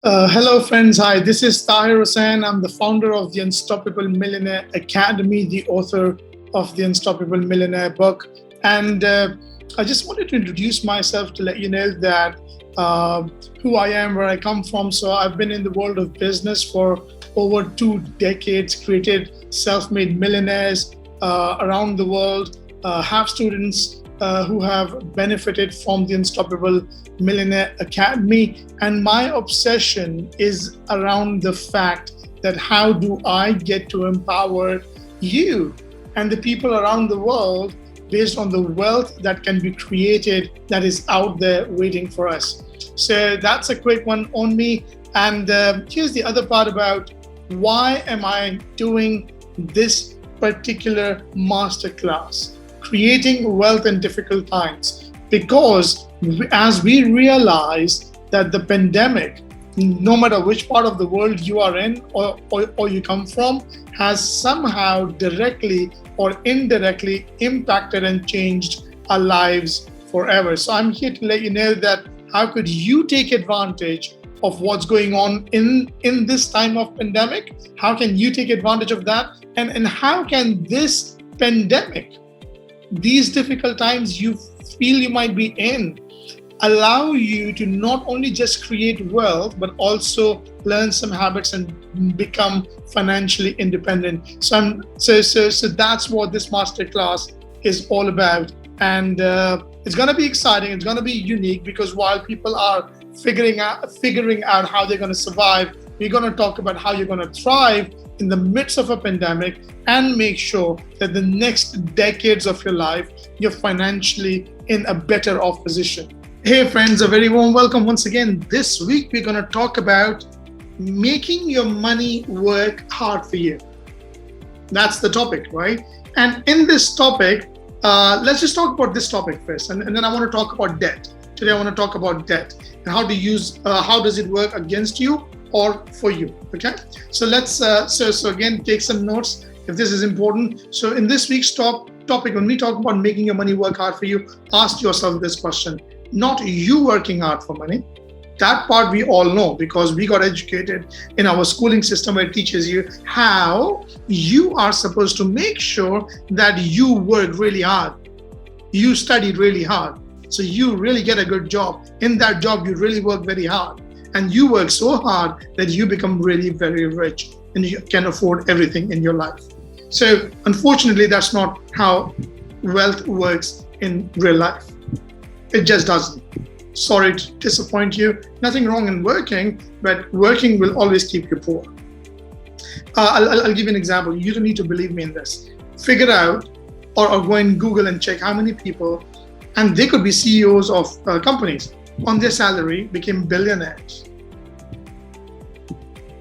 Hello, friends. Hi, this is Tahir Hussain. I'm the founder of the Unstoppable Millionaire Academy, the author of the Unstoppable Millionaire book. And I just wanted to introduce myself to let you know that uh, who I am, where I come from. So, I've been in the world of business for over 2 decades, created self made millionaires around the world, have students who have benefited from the Unstoppable Millionaire Academy. And my obsession is around the fact that how do I get to empower you and the people around the world based on the wealth that can be created that is out there waiting for us. So that's a quick one on me. And here's the other part about why am I doing this particular masterclass, creating wealth in difficult times? Because as we realize that the pandemic, no matter which part of the world you are in or you come from, has somehow directly or indirectly impacted and changed our lives forever. So I'm here to let you know that how could you take advantage of what's going on in this time of pandemic? How can you take advantage of that? And how can this pandemic, these difficult times you feel you might be in, allow you to not only just create wealth, but also learn some habits and become financially independent. So that's what this masterclass is all about. And it's going to be exciting. It's going to be unique because while people are figuring out how they're going to survive, we're going to talk about how you're going to thrive in the midst of a pandemic and make sure that the next decades of your life, you're financially in a better off position. Hey friends, a very warm welcome once again. This week we're going to talk about making your money work hard for you. That's the topic, right? And in this topic, let's just talk about this topic first, and then I want to talk about debt. Today I want to talk about debt and how does it work against you or for you. Okay, so let's so again take some notes if this is important. So in this week's topic, when we talk about making your money work hard for you, ask yourself this question: not you working hard for money. That part we all know because we got educated in our schooling system where it teaches you how you are supposed to make sure that you work really hard, you study really hard, so you really get a good job. In that job you really work very hard, and you work so hard that you become really very rich and you can afford everything in your life. So unfortunately, that's not how wealth works in real life. It just doesn't. Sorry to disappoint you. Nothing wrong in working, but working will always keep you poor. I'll give you an example. You don't need to believe me in this. Figure out or go and Google and check how many people, and they could be CEOs of companies, on their salary became billionaires.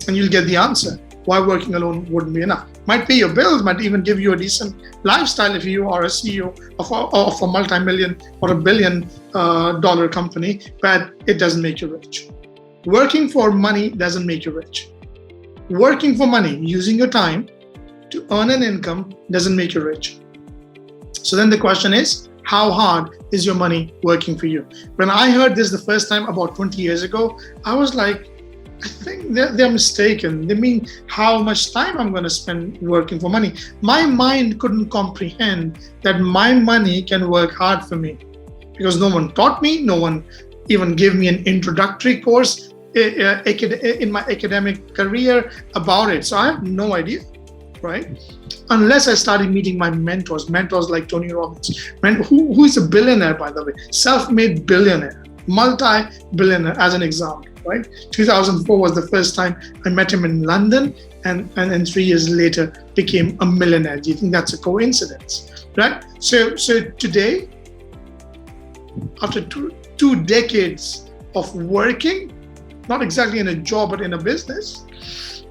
And you'll get the answer why working alone wouldn't be enough. Might pay your bills, might even give you a decent lifestyle if you are a CEO of a multi-million or $1 billion company, but it doesn't make you rich. Working for money doesn't make you rich. Working for money, using your time to earn an income, doesn't make you rich. So then the question is, how hard is your money working for you? When I heard this the first time about 20 years ago, I was like, I think they're mistaken. They mean how much time I'm going to spend working for money. My mind couldn't comprehend that my money can work hard for me because no one taught me, no one even gave me an introductory course in my academic career about it. So I have no idea, right? Unless I started meeting my mentors like Tony Robbins, who is a billionaire, by the way, self-made billionaire, multi-billionaire as an example. Right, 2004 was the first time I met him in London, and 3 years later became a millionaire. Do you think that's a coincidence? Right? So today, after two decades of working, not exactly in a job but in a business,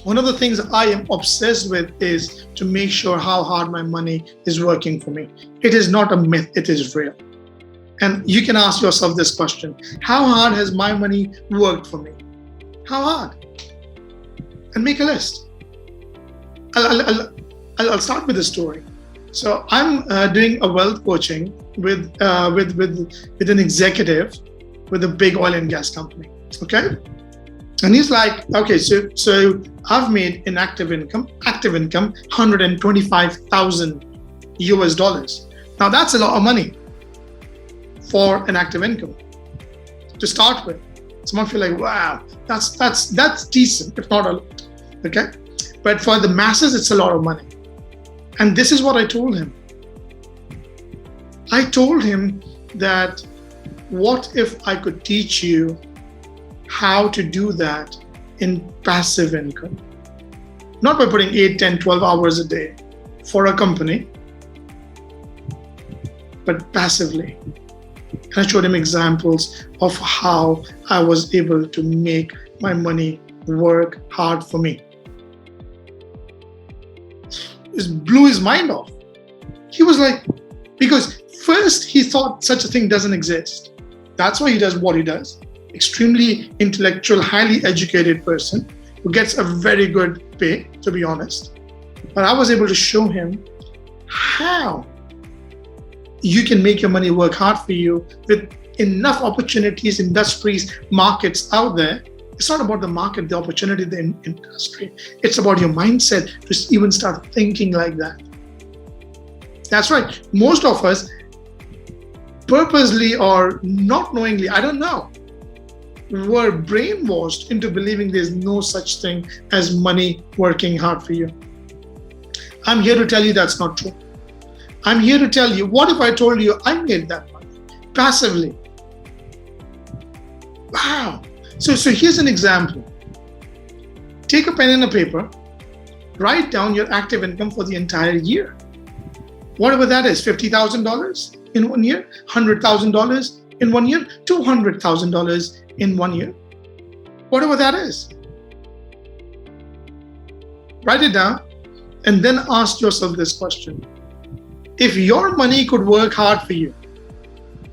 one of the things I am obsessed with is to make sure how hard my money is working for me. It is not a myth; it is real. And you can ask yourself this question: how hard has my money worked for me? How hard? And make a list. I'll start with a story. So I'm doing a wealth coaching with an executive with a big oil and gas company. Okay, And he's like, okay, so I've made in active income, 125,000 US dollars. Now that's a lot of money for an active income to start with. Someone feel like, wow, that's decent, if not a lot. Okay, but for the masses, it's a lot of money. And this is what I told him. I told him that, what if I could teach you how to do that in passive income? Not by putting 8, 10, 12 hours a day for a company, but passively. And I showed him examples of how I was able to make my money work hard for me. It blew his mind off. He was like, because first he thought such a thing doesn't exist. That's why he does what he does. Extremely intellectual, highly educated person who gets a very good pay, to be honest. But I was able to show him how you can make your money work hard for you with enough opportunities, industries, markets out there. It's not about the market, the opportunity, the industry. It's about your mindset to even start thinking like that. That's right. Most of us, purposely or not knowingly, I don't know, were brainwashed into believing there's no such thing as money working hard for you. I'm here to tell you that's not true. I'm here to tell you, what if I told you I made that money passively? Wow. So here's an example. Take a pen and a paper, write down your active income for the entire year. Whatever that is, $50,000 in 1 year, $100,000 in 1 year, $200,000 in 1 year. Whatever that is. Write it down and then ask yourself this question. If your money could work hard for you,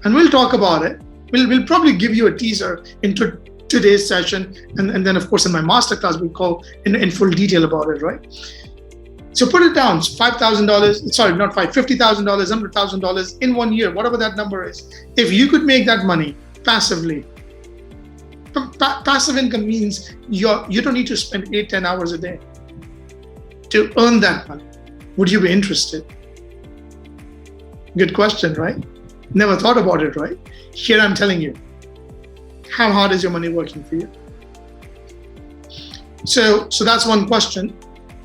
and we'll talk about it, we'll probably give you a teaser into today's session, and then of course in my masterclass we'll go in full detail about it, right? So put it down, $5,000, sorry, not five, $50,000, $100,000 in 1 year, whatever that number is. If you could make that money passively, passive income means you don't need to spend 8, 10 hours a day to earn that money. Would you be interested? Good question, right? Never thought about it, right? Here I'm telling you. How hard is your money working for you? So that's one question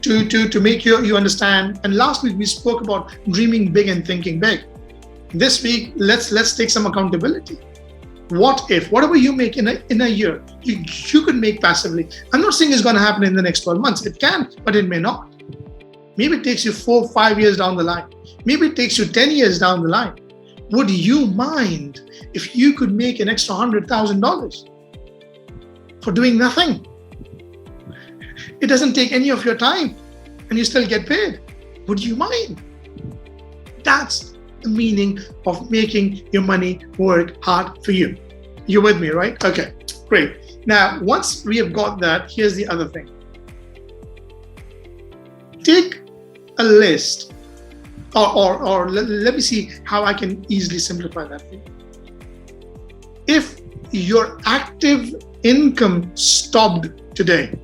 to make you understand. And last week we spoke about dreaming big and thinking big. This week, let's take some accountability. What if, whatever you make in a year, you could make passively. I'm not saying it's going to happen in the next 12 months. It can, but it may not. Maybe it takes you 4, 5 years down the line. Maybe it takes you 10 years down the line. Would you mind if you could make an extra $100,000 for doing nothing? It doesn't take any of your time and you still get paid. Would you mind? That's the meaning of making your money work hard for you. You're with me, right? Okay, great. Now, once we have got that, here's the other thing. Take a list, or let me see how I can easily simplify that for you. If your active income stopped today,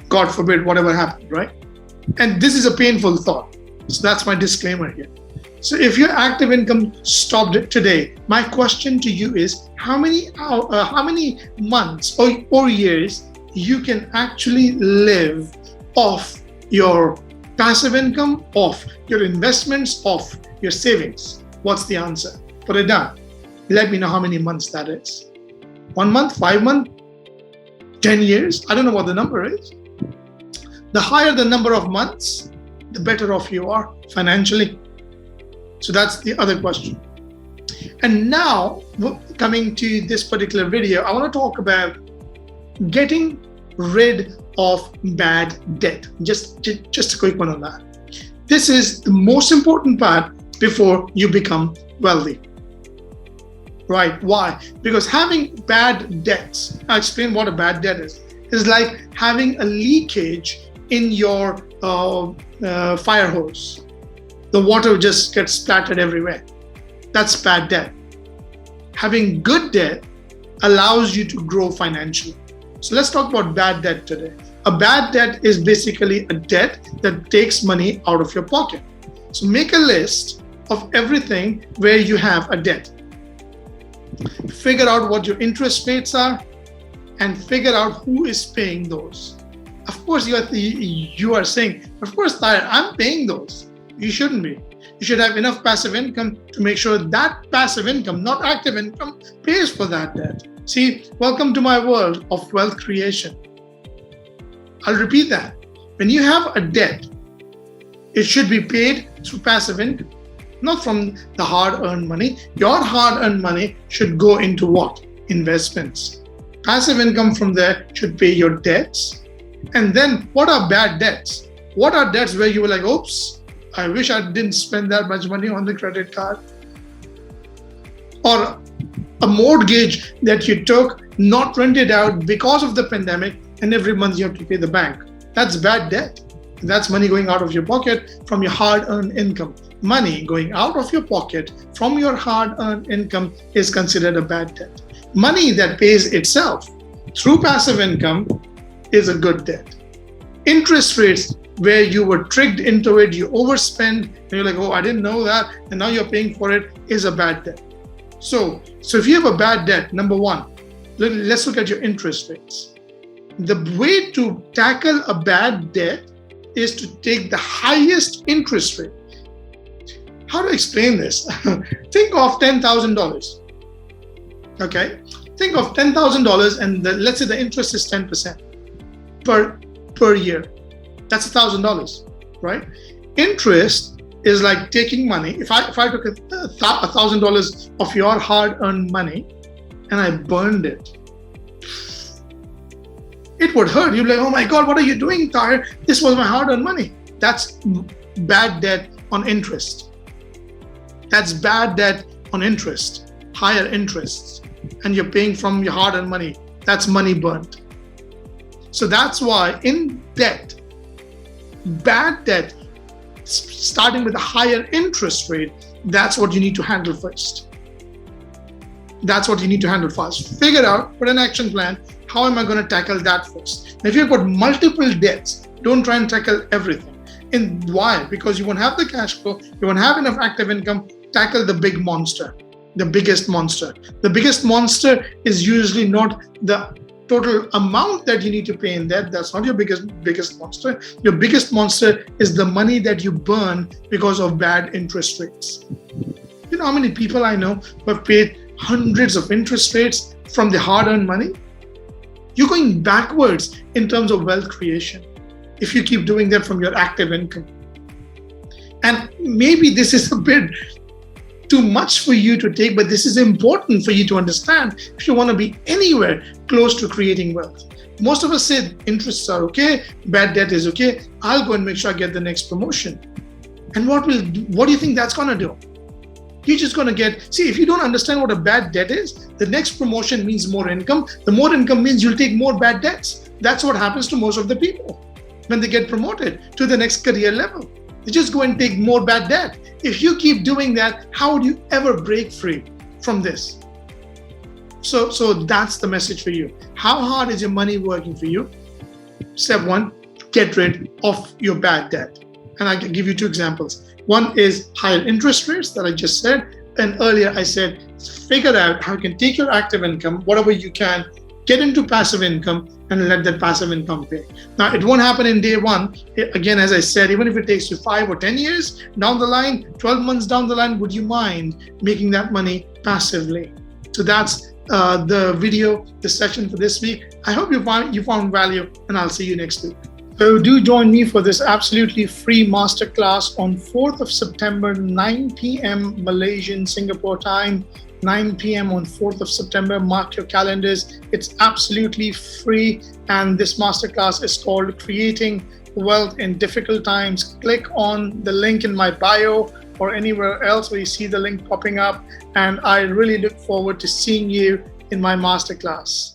God forbid, whatever happened, right? And this is a painful thought. So that's my disclaimer here. So if your active income stopped today, my question to you is how many months or years you can actually live off your passive income, off your investments, off your savings? What's the answer? Put it down. Let me know how many months that is. 1 month, 5 months, 10 years? I don't know what the number is. The higher the number of months, the better off you are financially. So that's the other question. And now, coming to this particular video, I want to talk about getting rid of bad debt. Just a quick one on that. This is the most important part before you become wealthy. Right? Why? Because having bad debts, I'll explain what a bad debt is like having a leakage in your fire hose. The water just gets splattered everywhere. That's bad debt. Having good debt allows you to grow financially. So let's talk about bad debt today. A bad debt is basically a debt that takes money out of your pocket. So make a list of everything where you have a debt. Figure out what your interest rates are and figure out who is paying those. Of course, you are saying, of course, Tahir, I'm paying those. You shouldn't be. You should have enough passive income to make sure that passive income, not active income, pays for that debt. See, welcome to my world of wealth creation. I'll repeat that. When you have a debt, it should be paid through passive income, not from the hard-earned money. Your hard-earned money should go into what? Investments. Passive income from there should pay your debts. And then what are bad debts? What are debts where you were like, oops, I wish I didn't spend that much money on the credit card? Or a mortgage that you took, not rented out because of the pandemic, and every month you have to pay the bank. That's bad debt. That's money going out of your pocket from your hard-earned income. Money going out of your pocket from your hard-earned income is considered a bad debt. Money that pays itself through passive income is a good debt. Interest rates where you were tricked into it, you overspend, and you're like, oh, I didn't know that, and now you're paying for it, is a bad debt. So if you have a bad debt, number one, let's look at your interest rates. The way to tackle a bad debt is to take the highest interest rate. How to explain this? Think of $10,000. Okay? Think of $10,000 and let's say the interest is 10% per year. That's $1,000, right? Interest is like taking money. If I took $1,000 of your hard-earned money and I burned it, it would hurt. You're like, oh my God, what are you doing, Tahir? This was my hard-earned money. That's bad debt on interest. That's bad debt on interest, higher interests. And you're paying from your hard-earned money. That's money burnt. So that's why in debt, bad debt, starting with a higher interest rate, that's what you need to handle first. That's what you need to handle first. Figure out, put an action plan. How am I going to tackle that first? Now, if you've got multiple debts, don't try and tackle everything. And why? Because you won't have the cash flow, you won't have enough active income. Tackle the big monster, the biggest monster. The biggest monster is usually not the total amount that you need to pay in debt. That's not your biggest monster. Your biggest monster is the money that you burn because of bad interest rates. You know how many people I know who have paid hundreds of interest rates from the hard-earned money? You're going backwards in terms of wealth creation if you keep doing that from your active income. And maybe this is a bit too much for you to take, but this is important for you to understand if you want to be anywhere close to creating wealth. Most of us say interests are okay, bad debt is okay. I'll go and make sure I get the next promotion. And what do you think that's going to do? You're just going to if you don't understand what a bad debt is, the next promotion means more income. The more income means you'll take more bad debts. That's what happens to most of the people when they get promoted to the next career level. They just go and take more bad debt. If you keep doing that, how would you ever break free from this? So that's the message for you. How hard is your money working for you? Step one, get rid of your bad debt. And I can give you two examples. One is higher interest rates that I just said. And earlier I said, figure out how you can take your active income, whatever you can, get into passive income and let that passive income pay. Now, it won't happen in day one. Again, as I said, even if it takes you 5 or 10 years down the line, 12 months down the line, would you mind making that money passively? So that's the video, the session for this week. I hope you found value, and I'll see you next week. So do join me for this absolutely free masterclass on 4th of September, 9 p.m. Malaysian Singapore time, 9 p.m. on 4th of September. Mark your calendars. It's absolutely free. And this masterclass is called Creating Wealth in Difficult Times. Click on the link in my bio or anywhere else where you see the link popping up. And I really look forward to seeing you in my masterclass.